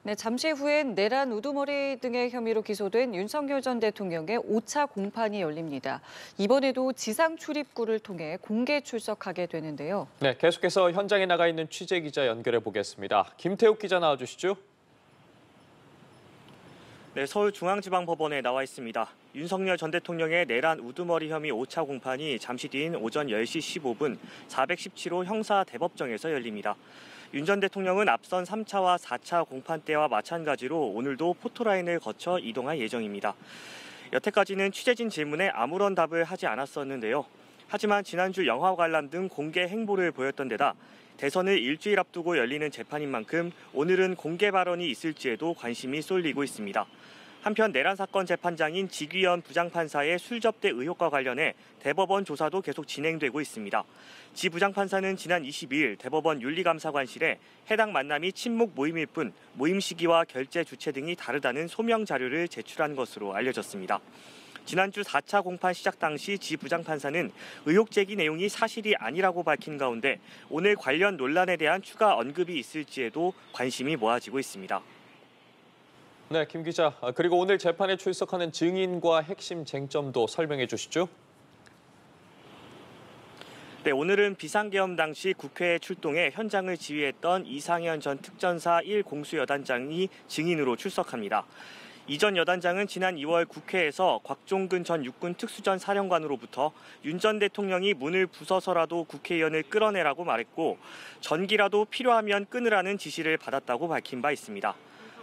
네, 잠시 후엔 내란 우두머리 등의 혐의로 기소된 윤석열 전 대통령의 5차 공판이 열립니다. 이번에도 지상 출입구를 통해 공개 출석하게 되는데요. 네, 계속해서 현장에 나가 있는 취재 기자 연결해 보겠습니다. 김태욱 기자 나와주시죠. 네, 서울중앙지방법원에 나와 있습니다. 윤석열 전 대통령의 내란 우두머리 혐의 5차 공판이 잠시 뒤인 오전 10시 15분 417호 형사대법정에서 열립니다. 윤 전 대통령은 앞선 3차와 4차 공판 때와 마찬가지로 오늘도 포토라인을 거쳐 이동할 예정입니다. 여태까지는 취재진 질문에 아무런 답을 하지 않았었는데요. 하지만 지난주 영화 관람 등 공개 행보를 보였던 데다 대선을 일주일 앞두고 열리는 재판인 만큼 오늘은 공개 발언이 있을지에도 관심이 쏠리고 있습니다. 한편 내란 사건 재판장인 지귀현 부장판사의 술접대 의혹과 관련해 대법원 조사도 계속 진행되고 있습니다. 지 부장판사는 지난 22일 대법원 윤리감사관실에 해당 만남이 친목 모임일 뿐 모임 시기와 결재 주체 등이 다르다는 소명 자료를 제출한 것으로 알려졌습니다. 지난주 4차 공판 시작 당시 지 부장판사는 의혹 제기 내용이 사실이 아니라고 밝힌 가운데 오늘 관련 논란에 대한 추가 언급이 있을지에도 관심이 모아지고 있습니다. 네, 김 기자. 그리고 오늘 재판에 출석하는 증인과 핵심 쟁점도 설명해 주시죠. 네, 오늘은 비상계엄 당시 국회에 출동해 현장을 지휘했던 이상현 전 특전사 1공수여단장이 증인으로 출석합니다. 이 전 여단장은 지난 2월 국회에서 곽종근 전 육군 특수전 사령관으로부터 윤 전 대통령이 문을 부숴서라도 국회의원을 끌어내라고 말했고 전기라도 필요하면 끊으라는 지시를 받았다고 밝힌 바 있습니다.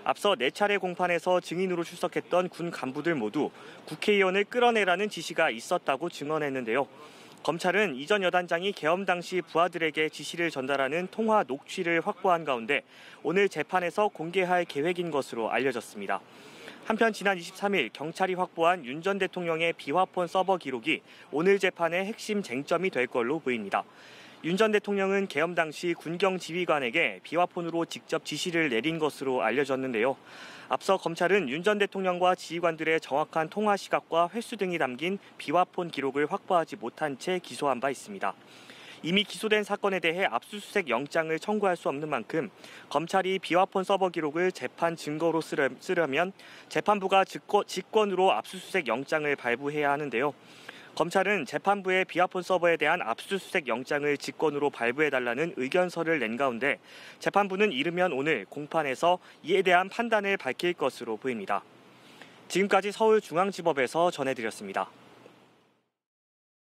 앞서 4차례 공판에서 증인으로 출석했던 군 간부들 모두 국회의원을 끌어내라는 지시가 있었다고 증언했는데요. 검찰은 이 전 여단장이 계엄 당시 부하들에게 지시를 전달하는 통화 녹취를 확보한 가운데 오늘 재판에서 공개할 계획인 것으로 알려졌습니다. 한편 지난 23일 경찰이 확보한 윤 전 대통령의 비화폰 서버 기록이 오늘 재판의 핵심 쟁점이 될 걸로 보입니다. 윤 전 대통령은 계엄 당시 군경 지휘관에게 비화폰으로 직접 지시를 내린 것으로 알려졌는데요. 앞서 검찰은 윤 전 대통령과 지휘관들의 정확한 통화 시각과 횟수 등이 담긴 비화폰 기록을 확보하지 못한 채 기소한 바 있습니다. 이미 기소된 사건에 대해 압수수색 영장을 청구할 수 없는 만큼 검찰이 비화폰 서버 기록을 재판 증거로 쓰려면 재판부가 직권으로 압수수색 영장을 발부해야 하는데요. 검찰은 재판부의 비화폰 서버에 대한 압수수색 영장을 직권으로 발부해달라는 의견서를 낸 가운데 재판부는 이르면 오늘 공판에서 이에 대한 판단을 밝힐 것으로 보입니다. 지금까지 서울중앙지법에서 전해드렸습니다.